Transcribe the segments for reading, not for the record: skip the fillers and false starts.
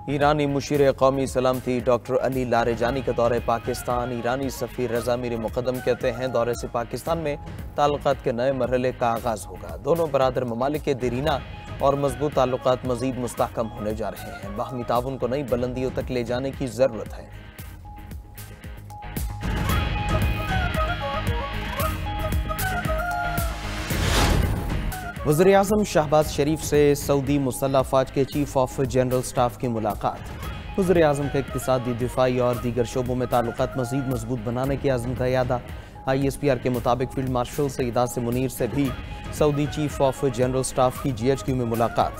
ईरानी मुशीर कौमी सलामती डॉक्टर अली लारेजानी का दौरे पाकिस्तान। ईरानी सफ़ीर रजा मीर मुक़द्दम कहते हैं दौरे से पाकिस्तान में ताल्लुकात के नए मरहले का आगाज़ होगा। दोनों बरादर ममालिक के देरीना और मजबूत ताल्लुकात मज़ीद मुस्तहकम होने जा रहे हैं। बाहमी ताउन को नई बुलंदियों तक ले जाने की ज़रूरत है। वज़ीर आज़म शहबाज शरीफ से सऊदी मुसल्लह फ़ौज के चीफ ऑफ जनरल स्टाफ की मुलाकात। वज़ीर आज़म का इक़्तिसादी, दिफ़ाई और दीगर शोबों में ताल्लुकात मज़ीद मजबूत बनाने के अज़्म का यादा। ISPR के मुताबिक फील्ड मार्शल सईद आसिम मुनीर से भी Saudi chief of general staff की GHQ में मुलाकात।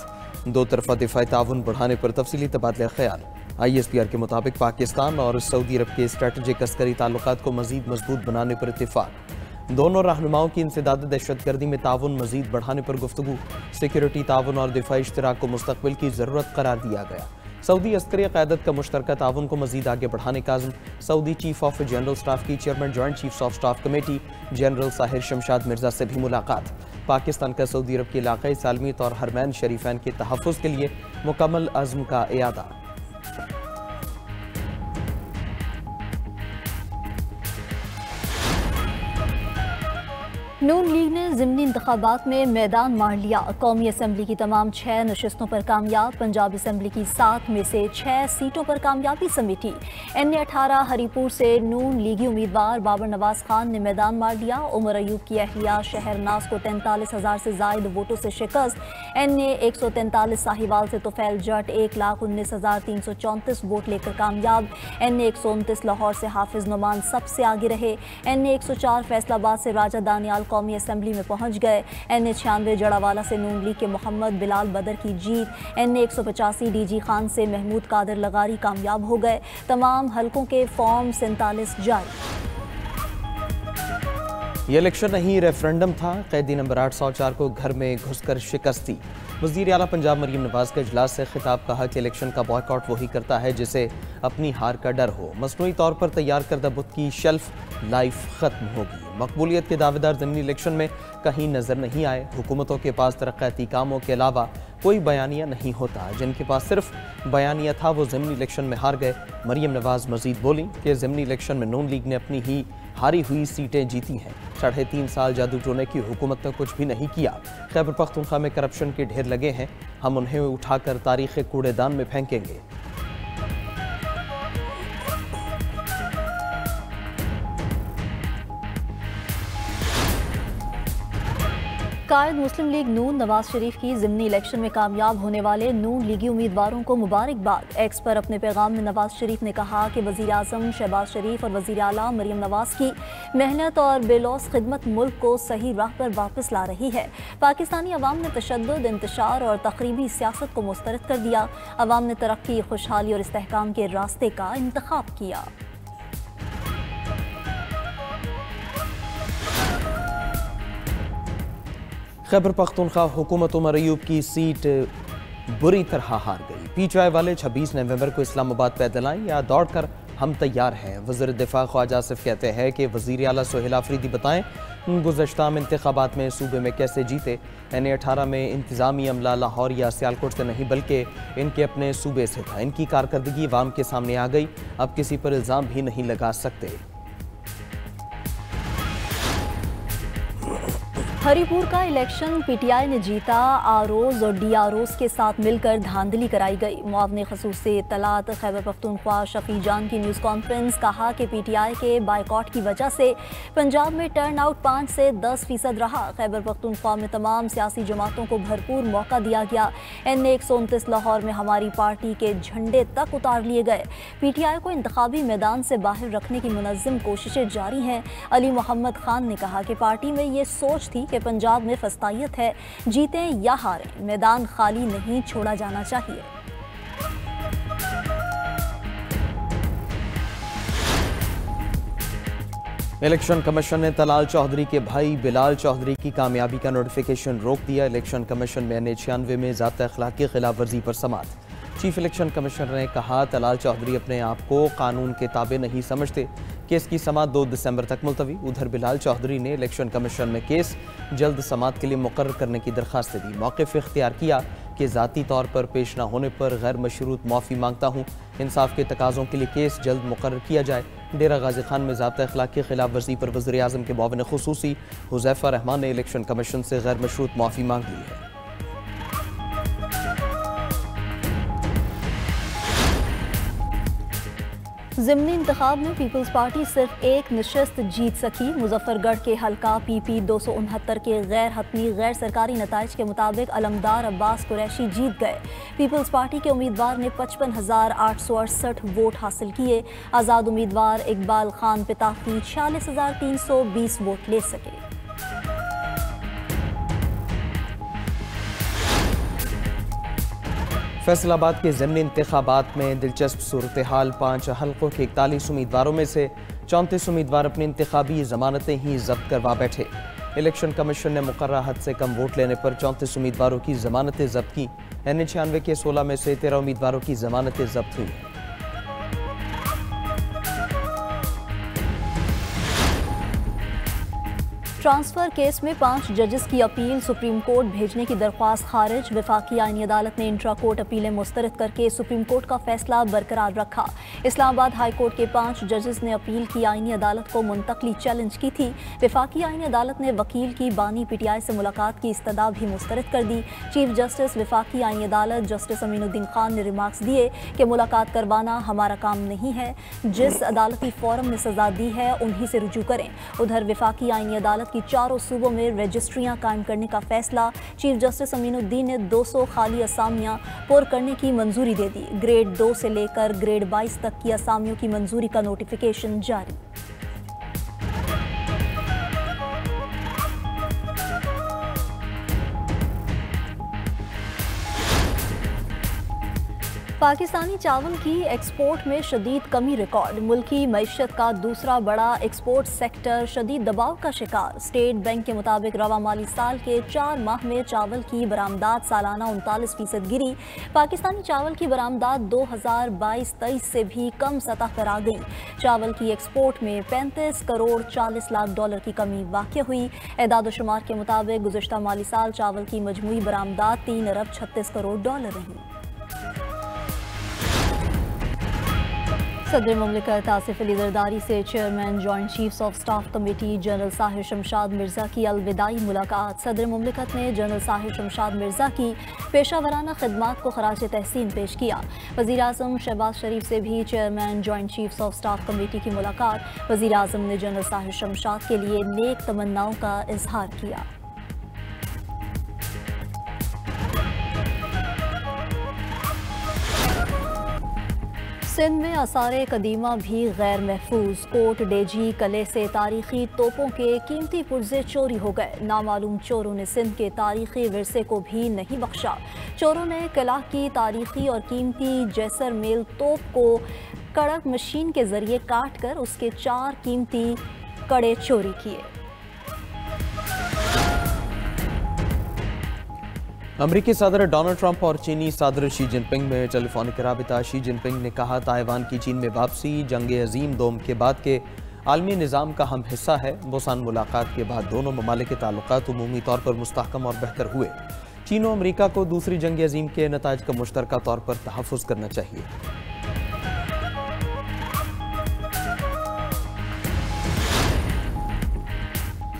दो तरफ़ा दिफ़ाई ताउन बढ़ाने पर तफसीली तबादला ख्याल। ISPR के मुताबिक पाकिस्तान और सऊदी अरब के स्ट्रेटजिक अस्करी ताल्लुकात को मज़ीद मजबूत बनाने पर इत्तिफ़ाक़। दोनों रहनुमाओं की इंसदाद दहशतगर्दी में ताउन मज़ीद बढ़ाने पर गुफ्तगू। सिक्योरिटी ताउन और दिफ़ाई इश्तराक को मुस्तक़बिल की ज़रूरत करार दिया गया। सऊदी अस्करी क़यादत का मुश्तरका ताउन को मज़ीद आगे बढ़ाने का अज़्म। Saudi chief of general staff की chairman joint chiefs of staff committee general Sahir Shamshad Mirza से भी मुलाकात। पाकिस्तान का सऊदी अरब के इलाक़ाई सालमियत और हरमैन शरीफैन के तहफ़्फ़ुज़ के लिए मुकम्मल अज़्म का इयादा। नून लीग ने ज़िमनी इंतखाबात में मैदान मार लिया। कौमी असम्बली की तमाम 6 नशिस्तों पर कामयाब। पंजाब असम्बली की 7 में से 6 सीटों पर कामयाबी समेटी। NA-18 हरीपुर से नून लीगी उम्मीदवार बाबर नवाज खान ने मैदान मार लिया। उमर अयूब की अहलिया शहरनाज को 43,000 से जायद वोटों से शिकस्त। NA-143 साहिवाल से तोफैल जट 1,19,334 वोट लेकर कामयाब। NA-129 लाहौर से हाफिज नुमान सबसे आगे रहे। NA-104 फैसलाबाद से राजा दानियाल कौमी असम्बली में पहुंच गए। NA-96 जड़ावाला से नून लीग के मोहम्मद बिलाल बदर की जीत। NA-185 DG खान से महमूद कादर लगारी कामयाब हो गए। तमाम हलकों के फॉर्म 47 जारी। ये इलेक्शन नहीं रेफरेंडम था। कैदी नंबर 804 को घर में घुसकर शिकस्त दी। वज़ीर आला पंजाब मरीम नवाज के इजलास से खिताब, कहा कि इलेक्शन का बॉयकॉट वही करता है जिसे अपनी हार का डर हो। मसनूई तौर पर तैयार करदा बुत की शेल्फ लाइफ खत्म होगी। मकबूलियत के दावेदार ज़मीनी इलेक्शन में कहीं नजर नहीं आए। हुकूमतों के पास तरक्याती कामों के अलावा कोई बयानिया नहीं होता। जिनके पास सिर्फ बयानिया था वो ज़मीनी इलेक्शन में हार गए। मरीम नवाज मजीद बोली कि ज़मीनी इलेक्शन में नून लीग ने अपनी ही हारी हुई सीटें जीती हैं। 3.5 साल जादू टोने की हुकूमत ने कुछ भी नहीं किया। खैबर पख्तूनख्वा में करप्शन के ढेर लगे हैं। हम उन्हें उठाकर तारीख़ कूड़ेदान में फेंकेंगे। कायद मुस्लिम लीग नून नवाज शरीफ की ज़िमनी इलेक्शन में कामयाब होने वाले नून लीगी उम्मीदवारों को मुबारकबाद। एक्स पर अपने पैगाम में नवाज शरीफ ने कहा कि वज़ीर आज़म शहबाज शरीफ और वज़ीर आला मरीम नवाज की मेहनत और बेलौस खिदमत मुल्क को सही राह पर वापस ला रही है। पाकिस्तानी अवाम ने तशद्दुद, इंतशार और तक़रीबी सियासत को मुस्तरद कर दिया। अवाम ने तरक्की, खुशहाली और इस्तेहकाम के रास्ते का इंतखाब किया। खैबर पख्तूनख्वा हुकूमत उमर अयूब की सीट बुरी तरह हार गई। PTI वाले 26 नवंबर को इस्लामाबाद पैदल आएं या दौड़ कर हम तैयार हैं। वज़ीर दिफा ख्वाजा आसिफ कहते हैं कि वज़ीर आला सोहेल आफरीदी बताएं गुज़श्ता इंतखाबात में सूबे में कैसे जीते। NA-18 में इंतज़ामी अमला लाहौर या सियालकोट से नहीं बल्कि इनके अपने सूबे से था। इनकी कारकर्दगी अवाम के सामने आ गई। अब किसी पर इल्ज़ाम भी नहीं लगा सकते। हरीपुर का इलेक्शन PTI ने जीता। आरओज़ और DROज़ के साथ मिलकर धांधली कराई गई। मुआवने खसूस से इत्तलात खैबर पख्तूनख्वा शफी जान की न्यूज़ कॉन्फ्रेंस, कहा कि PTI के बाइकॉट की वजह से पंजाब में टर्न आउट 5 से 10% रहा। खैबर पख्तूनख्वा में तमाम सियासी जमातों को भरपूर मौका दिया गया। NA-129 लाहौर में हमारी पार्टी के झंडे तक उतार लिए गए। PTI को इंतखाबी मैदान से बाहर रखने की मुनज़्ज़म कोशिशें जारी हैं। अली मोहम्मद खान ने कहा कि पार्टी में ये सोच थी कि पंजाब में फस्तायत है, जीतें या हारें, मैदान खाली नहीं छोड़ा जाना चाहिए। इलेक्शन कमीशन ने तलाल चौधरी के भाई बिलाल चौधरी की कामयाबी का नोटिफिकेशन रोक दिया। इलेक्शन कमीशन में NA-96 में ज़ाब्ता अखलाक की खिलाफ वर्जी पर समाअत। चीफ इलेक्शन कमिश्नर ने कहा तलाल चौधरी अपने आप को कानून के ताबे नहीं समझते। केस की समाअत 2 दिसंबर तक मुलतवी। उधर बिलाल चौधरी ने इलेक्शन कमीशन में केस जल्द समाअत के लिए मुकर्रर करने की दरख्वास्त दी। मौक़िफ़ इख्तियार किया कि ज़ाती तौर पर पेश न होने पर गैर मशरूत माफ़ी मांगता हूँ। इंसाफ के तकाज़ों के लिए केस जल्द मुकर्रर किया जाए। डेरा गाजी खान में ज़ाब्ता अखलाक की खिलाफ वर्जी पर वज़ीर आज़म के मुआविन ख़ुसूसी हुज़ैफ़ा रहमान ने इलेक्शन कमीशन से गैर मशरूत माफ़ी मांग ली है। ज़िमनी इंतखाब में पीपल्स पार्टी सिर्फ एक नशस्त जीत सकी। मुजफ्फरगढ़ के हल्का PP 269 के गैर हतमी गैर सरकारी नताइज के मुताबिक अलमदार अब्बास कुरैशी जीत गए। पीपल्स पार्टी के उम्मीदवार ने 55,868 वोट हासिल किए। आज़ाद उम्मीदवार इकबाल खान पिताफी 46,320 वोट ले सके। फैसलाबाद के ज़िमनी इंतखाबात में दिलचस्प सूरत हाल। 5 हल्कों के 41 उम्मीदवारों में से 34 उम्मीदवार अपनी इंतखाबी ज़मानतें ही जब्त करवा बैठे। इलेक्शन कमीशन ने मुकर्रर हद से कम वोट लेने पर 34 उम्मीदवारों की ज़मानतें जब्त की। NA-96 के 16 में से 13 उम्मीदवारों की ज़मानतें जब्त हुई। ट्रांसफर केस में 5 जजेस की अपील सुप्रीम कोर्ट भेजने की दरख्वास्त खारिज। वफाकी आईनी अदालत ने इंट्रा कोर्ट अपीलें मुस्तरद करके सुप्रीम कोर्ट का फैसला बरकरार रखा। इस्लामाबाद हाई कोर्ट के 5 जजेस ने अपील की आईनी अदालत को मुंतकली चैलेंज की थी। वफाकी आईनी अदालत ने वकील की बानी PTI से मुलाकात की इस्तदा भी मुस्तरद कर दी। चीफ जस्टिस वफाकी आईनी अदालत जस्टिस अमीनुद्दीन खान ने रिमार्क्स दिए कि मुलाकात करवाना हमारा काम नहीं है। जिस अदालती फोरम ने सजा दी है उन्हीं से रुजू करें। उधर वफाकी आईनी अदालत की चारों सूबों में रजिस्ट्रियां कायम करने का फैसला। चीफ जस्टिस अमीनुद्दीन ने 200 खाली असामियां पुर करने की मंजूरी दे दी। ग्रेड 2 से लेकर ग्रेड 22 तक की असामियों की मंजूरी का नोटिफिकेशन जारी। पाकिस्तानी चावल की एक्सपोर्ट में शदीद कमी रिकॉर्ड। मुल्की मईशत का दूसरा बड़ा एक्सपोर्ट सेक्टर शदीद दबाव का शिकार। स्टेट बैंक के मुताबिक रवा माली साल के 4 माह में चावल की बरामदात सालाना 39% गिरी। पाकिस्तानी चावल की बरामदात 2022-23 से भी कम सतह पर आ गई। चावल की एक्सपोर्ट में 35 करोड़ 40 लाख डॉलर की कमी वाक़या हुई। एदाद व शुमार के मुताबिक गुज़श्ता माली साल चावल की मजमूई बरामदात 3 अरब 36 करोड़ डॉलर रही। सदर मुमलिकत आसिफ अली जरदारी से chairman joint chiefs of staff committee general Sahir Shamshad Mirza की अलविदाई मुलाकात। सदर मुमलिकत ने जनरल साहिर शमशाद मिर्ज़ा की पेशावराना खिदमात को खराज तहसीन पेश किया। वज़ीर आज़म शहबाज शरीफ से भी chairman joint chiefs of staff committee की मुलाकात। वज़ीर आज़म ने जनरल साहिर शमशाद के लिए नेक तमन्नाओं का इजहार किया। सिंध में आसारे कदीमा भी गैर महफूज। कोट डेजी कले से तारीखी तोपों के कीमती पुर्जे चोरी हो गए। नामालूम चोरों ने सिंध के तारीखी विरसे को भी नहीं बख्शा। चोरों ने किला की तारीखी और कीमती जैसलमेर तोप को कड़क मशीन के जरिए काट कर उसके 4 कीमती कड़े चोरी किए। अमरीकी सदर डोनाल्ड ट्रंप और चीनी सदर शी जिनपिंग में टेलीफोनिक राबिता। शी जिनपिंग ने कहा ताइवान की चीन में वापसी जंग अजीम दोम के बाद के आलमी निज़ाम का हम हिस्सा है। बुसान मुलाकात के बाद दोनों ममालिक के ताल्लुकात उमूमी तौर पर मुस्तहकम और बेहतर हुए। चीन और अमरीका को दूसरी जंग अजीम के नताइज का मुश्तरका तौर पर तहफ़्फ़ुज़ करना चाहिए।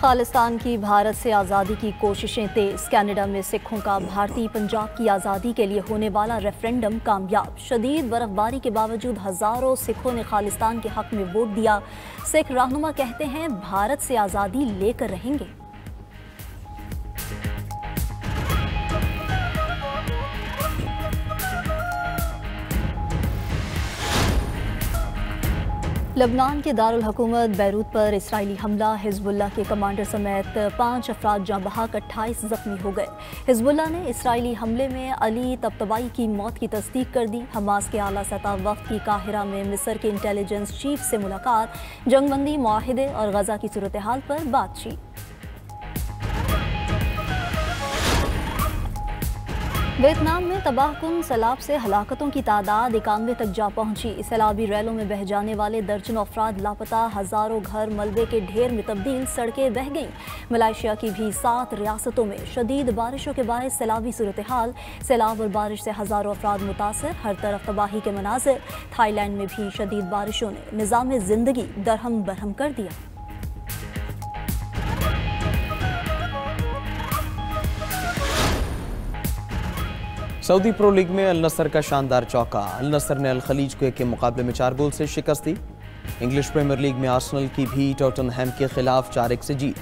खालिस्तान की भारत से आज़ादी की कोशिशें तेज़। कनाडा में सिखों का भारतीय पंजाब की आज़ादी के लिए होने वाला रेफरेंडम कामयाब। शदीद बर्फबारी के बावजूद हज़ारों सिखों ने खालिस्तान के हक में वोट दिया। सिख रहनुमा कहते हैं भारत से आज़ादी लेकर रहेंगे। लबनान के दारुल हुकूमत बैरूत पर इसराइली हमला। हिजबुल्लाह के कमांडर समेत 5 अफराद जाँ बहक 28 जख्मी हो गए। हिजबुल्लाह ने इसराइली हमले में अली तबतबाई की मौत की तस्दीक कर दी। हमास के आला सतह वफ़द की काहिरा में मिस्र के इंटेलिजेंस चीफ से मुलाकात। जंगबंदी मुआहिदे और गजा की सूरत हाल पर बातचीत। वियतनाम में तबाहकुन सैलाब से हलाकतों की तादाद 91 तक जा पहुंची। सैलाबी रैलों में बह जाने वाले दर्जनों अफराद लापता, हजारों घर मलबे के ढेर में तब्दील, सड़कें बह गईं। मलेशिया की भी 7 रियासतों में शदीद बारिशों के बायस सैलाबी सूरत हाल। सैलाब और बारिश से हजारों अफराद मुतासर, हर तरफ तबाही के मनाजिर। थाईलैंड में भी शदीद बारिशों ने निज़ाम जिंदगी दरहम बरहम कर दिया। सऊदी प्रो लीग में अल नसर का शानदार चौका। अल नसर ने अल खलीज को 1 के मुकाबले में 4 गोल से शिकस्त दी। इंग्लिश प्रीमियर लीग में आर्सेनल की भी टॉटनहैम के खिलाफ 4-1 से जीत।